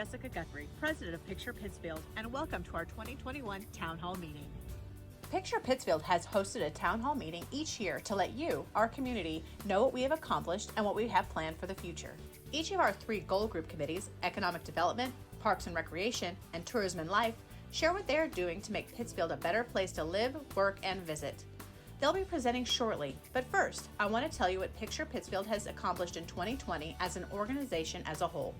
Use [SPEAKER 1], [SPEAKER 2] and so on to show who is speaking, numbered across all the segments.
[SPEAKER 1] Jessica Guthrie, President of Picture Pittsfield, and welcome to our 2021 Town Hall meeting. Picture Pittsfield has hosted a Town Hall meeting each year to let you, our community, know what we have accomplished and what we have planned for the future. Each of our 3 goal group committees, Economic Development, Parks and Recreation, and Tourism and Life, share what they are doing to make Pittsfield a better place to live, work, and visit. They'll be presenting shortly, but first, I want to tell you what Picture Pittsfield has accomplished in 2020 as an organization as a whole.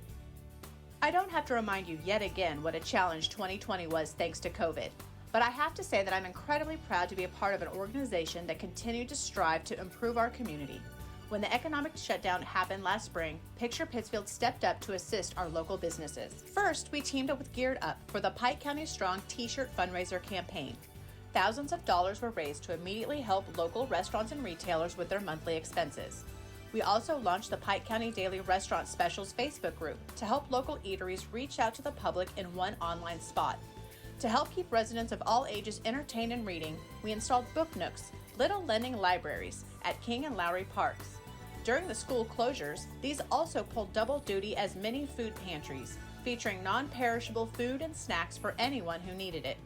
[SPEAKER 1] I don't have to remind you yet again what a challenge 2020 was thanks to COVID, but I have to say that I'm incredibly proud to be a part of an organization that continued to strive to improve our community. When the economic shutdown happened last spring, Picture Pittsfield stepped up to assist our local businesses. First, we teamed up with Geared Up for the Pike County Strong t-shirt fundraiser campaign. Thousands of dollars were raised to immediately help local restaurants and retailers with their monthly expenses. We also launched the Pike County Daily Restaurant Specials Facebook group to help local eateries reach out to the public in one online spot. To help keep residents of all ages entertained and reading, we installed book nooks, little lending libraries, at King and Lowry parks. During the school closures, these also pulled double duty as mini food pantries, featuring non-perishable food and snacks for anyone who needed it.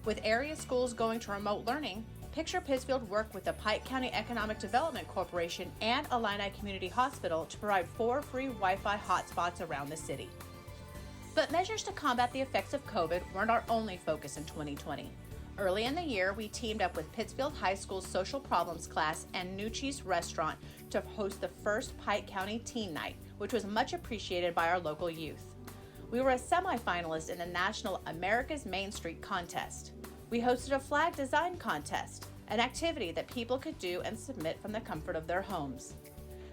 [SPEAKER 1] With area schools going to remote learning, Picture Pittsfield worked with the Pike County Economic Development Corporation and Illini Community Hospital to provide 4 free Wi-Fi hotspots around the city. But measures to combat the effects of COVID weren't our only focus in 2020. Early in the year, we teamed up with Pittsfield High School's Social Problems class and Nucci's Restaurant to host the first Pike County Teen Night, which was much appreciated by our local youth. We were a semi-finalist in the National America's Main Street contest. We hosted a flag design contest, an activity that people could do and submit from the comfort of their homes.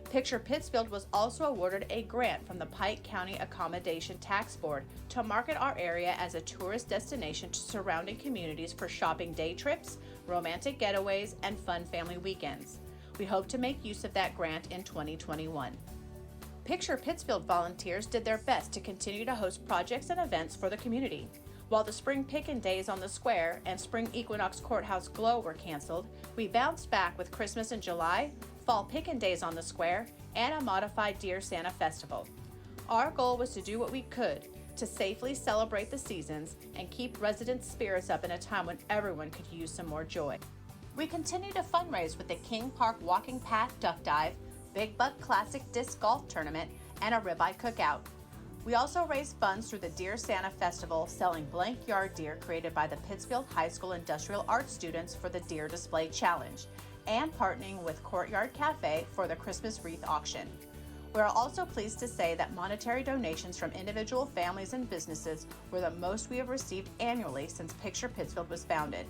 [SPEAKER 1] Picture Pittsfield was also awarded a grant from the Pike County Accommodation Tax Board to market our area as a tourist destination to surrounding communities for shopping day trips, romantic getaways, and fun family weekends. We hope to make use of that grant in 2021. Picture Pittsfield volunteers did their best to continue to host projects and events for the community. While the Spring Pickin' Days on the Square and Spring Equinox Courthouse Glow were canceled, we bounced back with Christmas in July, Fall Pickin' Days on the Square, and a modified Dear Santa Festival. Our goal was to do what we could to safely celebrate the seasons and keep residents' spirits up in a time when everyone could use some more joy. We continue to fundraise with the King Park Walking Path Duck Dive, Big Buck Classic Disc Golf Tournament, and a ribeye cookout. We also raised funds through the Dear Santa Festival, selling blank yard deer created by the Pittsfield High School Industrial Arts students for the Deer Display Challenge, and partnering with Courtyard Cafe for the Christmas wreath auction. We are also pleased to say that monetary donations from individual families and businesses were the most we have received annually since Picture Pittsfield was founded.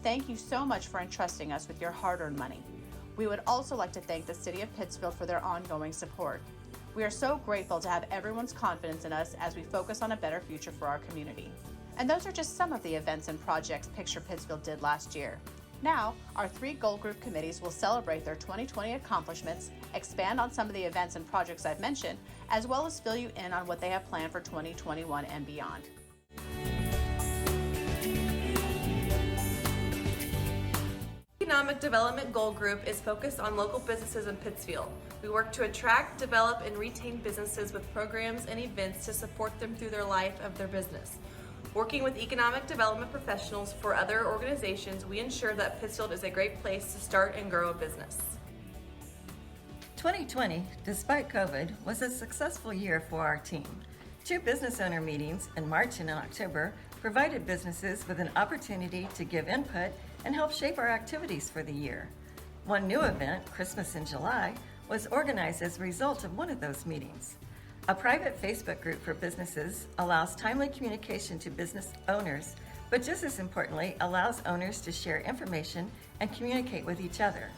[SPEAKER 1] Thank you so much for entrusting us with your hard-earned money. We would also like to thank the City of Pittsfield for their ongoing support. We are so grateful to have everyone's confidence in us as we focus on a better future for our community. And those are just some of the events and projects Picture Pittsfield did last year. Now, our 3 goal group committees will celebrate their 2020 accomplishments, expand on some of the events and projects I've mentioned, as well as fill you in on what they have planned for 2021 and beyond.
[SPEAKER 2] Economic Development Goal Group is focused on local businesses in Pittsfield. We work to attract, develop, and retain businesses with programs and events to support them through their life of their business. Working with economic development professionals for other organizations, we ensure that Pittsfield is a great place to start and grow a business.
[SPEAKER 3] 2020, despite COVID, was a successful year for our team. 2 business owner meetings in March and in October provided businesses with an opportunity to give input and help shape our activities for the year. One new event, Christmas in July, was organized as a result of one of those meetings. A private Facebook group for businesses allows timely communication to business owners, but just as importantly, allows owners to share information and communicate with each other.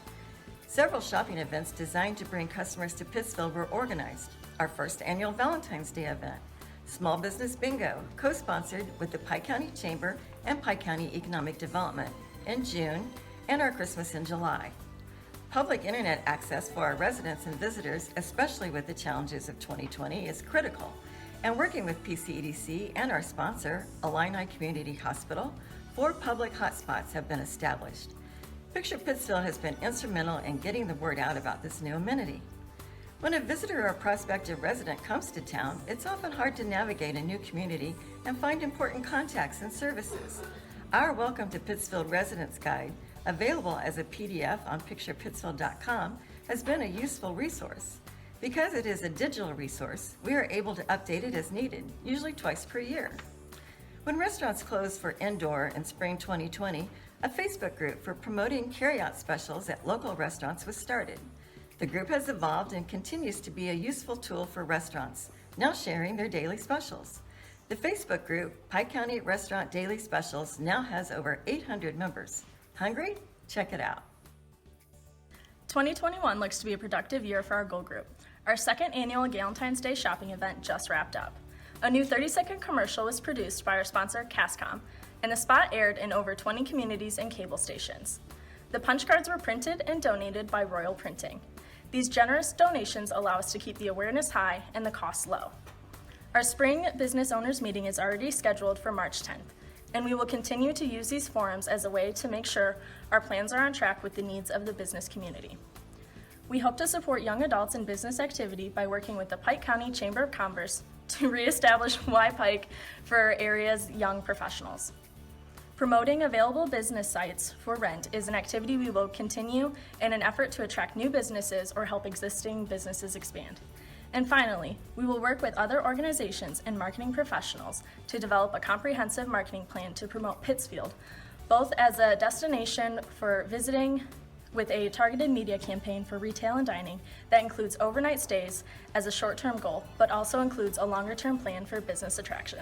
[SPEAKER 3] Several shopping events designed to bring customers to Pittsfield were organized. Our first annual Valentine's Day event, Small Business Bingo, co-sponsored with the Pike County Chamber and Pike County Economic Development in June, and our Christmas in July. Public internet access for our residents and visitors, especially with the challenges of 2020, is critical. And working with PCEDC and our sponsor, Illini Community Hospital, 4 public hotspots have been established. Picture Pittsfield has been instrumental in getting the word out about this new amenity. When a visitor or prospective resident comes to town, it's often hard to navigate a new community and find important contacts and services. Our Welcome to Pittsfield Residents Guide, available as a PDF on picturepittsfield.com, has been a useful resource. Because it is a digital resource, we are able to update it as needed, usually twice per year. When restaurants closed for indoor in spring 2020, a Facebook group for promoting carryout specials at local restaurants was started. The group has evolved and continues to be a useful tool for restaurants, now sharing their daily specials. The Facebook group, Pike County Restaurant Daily Specials, now has over 800 members. Hungry? Check it out.
[SPEAKER 4] 2021 looks to be a productive year for our Goal Group. Our second annual Galentine's Day shopping event just wrapped up. A new 30-second commercial was produced by our sponsor, Cascom, and the spot aired in over 20 communities and cable stations. The punch cards were printed and donated by Royal Printing. These generous donations allow us to keep the awareness high and the costs low. Our spring business owners meeting is already scheduled for March 10th, and we will continue to use these forums as a way to make sure our plans are on track with the needs of the business community. We hope to support young adults in business activity by working with the Pike County Chamber of Commerce to reestablish Y Pike for area's young professionals. Promoting available business sites for rent is an activity we will continue in an effort to attract new businesses or help existing businesses expand. And finally, we will work with other organizations and marketing professionals to develop a comprehensive marketing plan to promote Pittsfield, both as a destination for visiting with a targeted media campaign for retail and dining that includes overnight stays as a short-term goal, but also includes a longer-term plan for business attraction.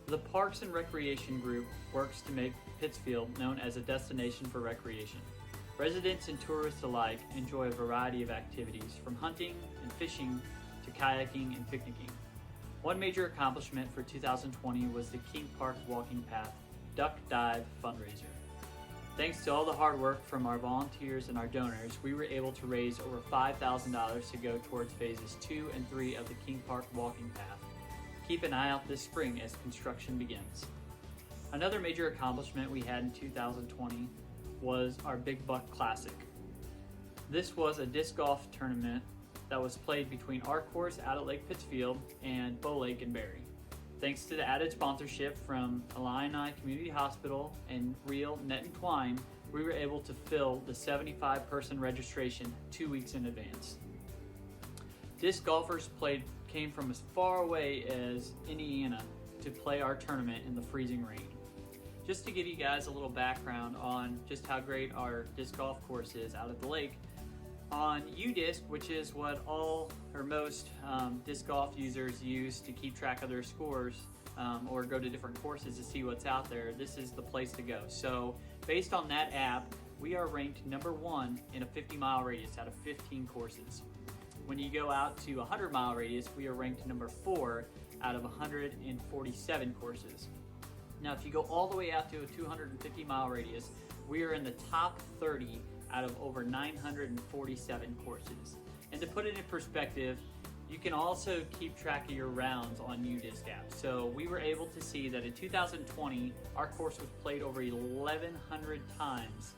[SPEAKER 5] The Parks and Recreation Group works to make Pittsfield known as a destination for recreation. Residents and tourists alike enjoy a variety of activities, from hunting and fishing to kayaking and picnicking. One major accomplishment for 2020 was the King Park Walking Path Duck Dive fundraiser. Thanks to all the hard work from our volunteers and our donors, we were able to raise over $5,000 to go towards phases 2 and 3 of the King Park Walking Path. Keep an eye out this spring as construction begins. Another major accomplishment we had in 2020 was our Big Buck Classic. This was a disc golf tournament that was played between our course out at Lake Pittsfield and Bow Lake and Barry. Thanks to the added sponsorship from Illini Community Hospital and Reel Net and Twine, we were able to fill the 75-person registration 2 weeks in advance. Disc golfers came from as far away as Indiana to play our tournament in the freezing rain. Just to give you guys a little background on just how great our disc golf course is out at the lake, on UDisc, which is what all or most disc golf users use to keep track of their scores or go to different courses to see what's out there, this is the place to go. So based on that app, we are ranked number 1 in a 50-mile radius out of 15 courses. When you go out to a 100-mile radius, we are ranked number 4 out of 147 courses. Now, if you go all the way out to a 250-mile radius, we are in the top 30 out of over 947 courses. And to put it in perspective, you can also keep track of your rounds on UDisc app. So we were able to see that in 2020, our course was played over 1,100 times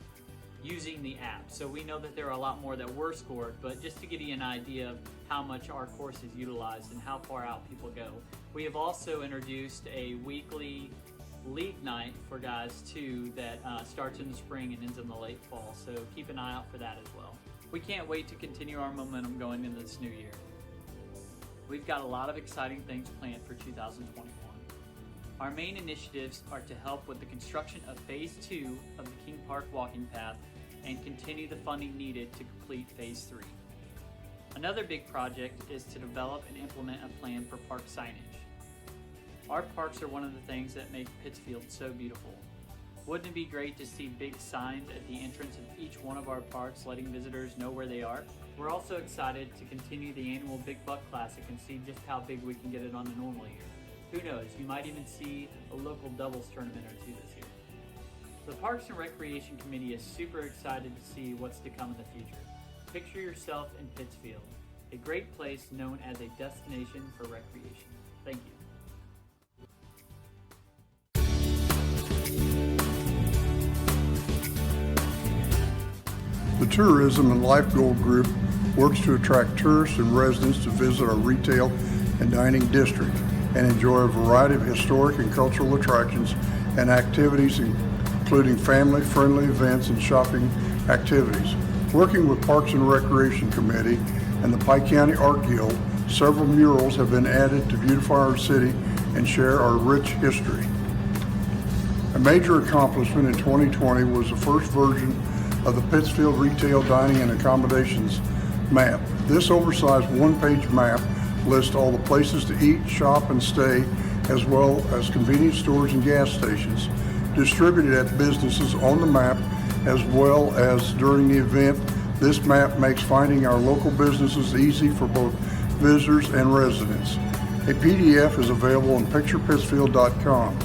[SPEAKER 5] using the app. So we know that there are a lot more that were scored, but just to give you an idea of how much our course is utilized and how far out people go. We have also introduced a weekly league night for guys too that starts in the spring and ends in the late fall, so keep an eye out for that as well. We can't wait to continue our momentum going into this new year. We've got a lot of exciting things planned for 2021. Our main initiatives are to help with the construction of Phase 2 of the King Park Walking Path and continue the funding needed to complete Phase 3. Another big project is to develop and implement a plan for park signage. Our parks are one of the things that make Pittsfield so beautiful. Wouldn't it be great to see big signs at the entrance of each one of our parks letting visitors know where they are? We're also excited to continue the annual Big Buck Classic and see just how big we can get it on a normal year. Who knows, you might even see a local doubles tournament or 2 this year. The Parks and Recreation Committee is super excited to see what's to come in the future. Picture yourself in Pittsfield, a great place known as a destination for recreation. Thank you.
[SPEAKER 6] Tourism and Life Goal Group works to attract tourists and residents to visit our retail and dining district and enjoy a variety of historic and cultural attractions and activities, including family-friendly events and shopping activities. Working with Parks and Recreation Committee and the Pike County Art Guild, several murals have been added to beautify our city and share our rich history. A major accomplishment in 2020 was the first version of the Pittsfield Retail Dining and Accommodations Map. This oversized one-page map lists all the places to eat, shop, and stay, as well as convenience stores and gas stations, distributed at businesses on the map, as well as during the event. This map makes finding our local businesses easy for both visitors and residents. A PDF is available on picturepittsfield.com.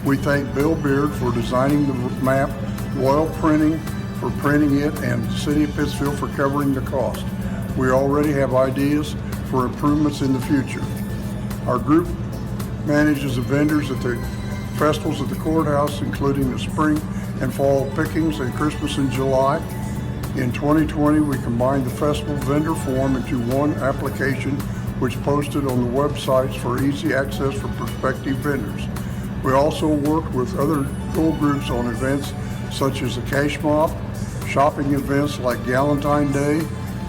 [SPEAKER 6] We thank Bill Beard for designing the map, Royal Printing for printing it, and the City of Pittsfield for covering the cost. We already have ideas for improvements in the future. Our group manages the vendors at the festivals at the courthouse, including the spring and fall pickings and Christmas in July. In 2020, we combined the festival vendor form into one application, which posted on the websites for easy access for prospective vendors. We also worked with other goal groups on events such as the Cash Mob, shopping events like Galentine Day,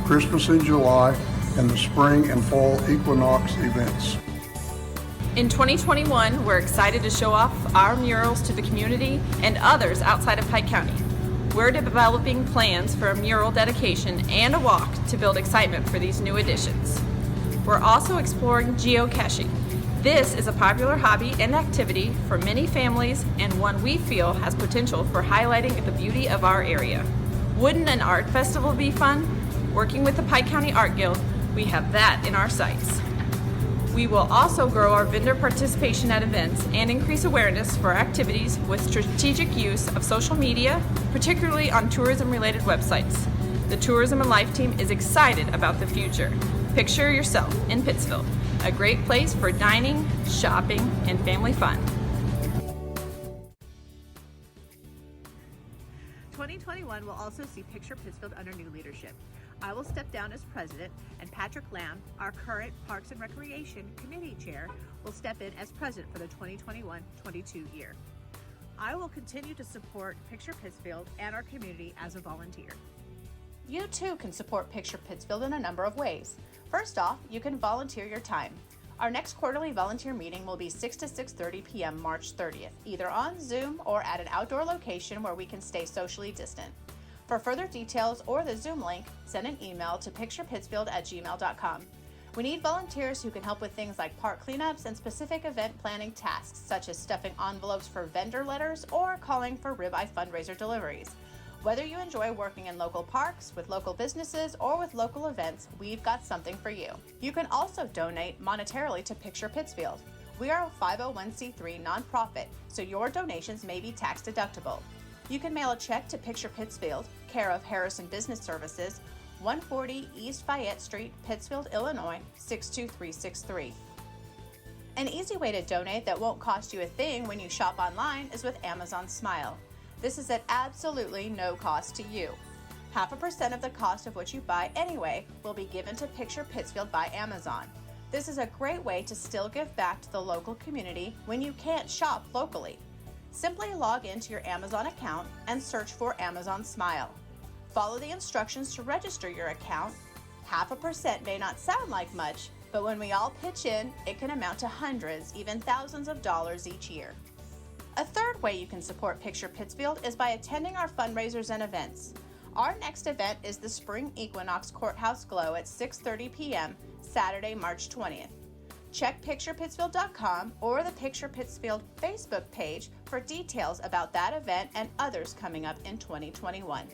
[SPEAKER 6] Christmas in July, and the spring and fall equinox events.
[SPEAKER 2] In 2021, we're excited to show off our murals to the community and others outside of Pike County. We're developing plans for a mural dedication and a walk to build excitement for these new additions. We're also exploring geocaching. This is a popular hobby and activity for many families and one we feel has potential for highlighting the beauty of our area. Wouldn't an art festival be fun? Working with the Pike County Art Guild, we have that in our sights. We will also grow our vendor participation at events and increase awareness for activities with strategic use of social media, particularly on tourism-related websites. The Tourism and Life team is excited about the future. Picture yourself in Pittsfield, a great place for dining, shopping, and family fun.
[SPEAKER 1] 2021 will also see Picture Pittsfield under new leadership. I will step down as president, and Patrick Lamb, our current Parks and Recreation Committee Chair, will step in as president for the 2021-22 year. I will continue to support Picture Pittsfield and our community as a volunteer. You too can support Picture Pittsfield in a number of ways. First off, you can volunteer your time. Our next quarterly volunteer meeting will be 6 to 6:30 p.m. March 30th, either on Zoom or at an outdoor location where we can stay socially distant. For further details or the Zoom link, send an email to picturepittsfield@gmail.com. We need volunteers who can help with things like park cleanups and specific event planning tasks, such as stuffing envelopes for vendor letters or calling for ribeye fundraiser deliveries. Whether you enjoy working in local parks, with local businesses, or with local events, we've got something for you. You can also donate monetarily to Picture Pittsfield. We are a 501c3 nonprofit, so your donations may be tax deductible. You can mail a check to Picture Pittsfield, care of Harrison Business Services, 140 East Fayette Street, Pittsfield, Illinois, 62363. An easy way to donate that won't cost you a thing when you shop online is with Amazon Smile. This is at absolutely no cost to you. 0.5% of the cost of what you buy anyway will be given to Picture Pittsfield by Amazon. This is a great way to still give back to the local community when you can't shop locally. Simply log into your Amazon account and search for Amazon Smile. Follow the instructions to register your account. 0.5% may not sound like much, but when we all pitch in, it can amount to hundreds, even thousands of dollars each year. A third way you can support Picture Pittsfield is by attending our fundraisers and events. Our next event is the Spring Equinox Courthouse Glow at 6:30 p.m. Saturday, March 20th. Check picturepittsfield.com or the Picture Pittsfield Facebook page for details about that event and others coming up in 2021.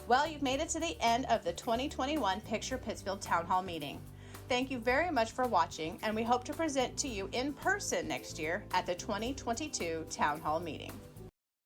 [SPEAKER 1] Well, you've made it to the end of the 2021 Picture Pittsfield Town Hall meeting. Thank you very much for watching, and we hope to present to you in person next year at the 2022 Town Hall meeting.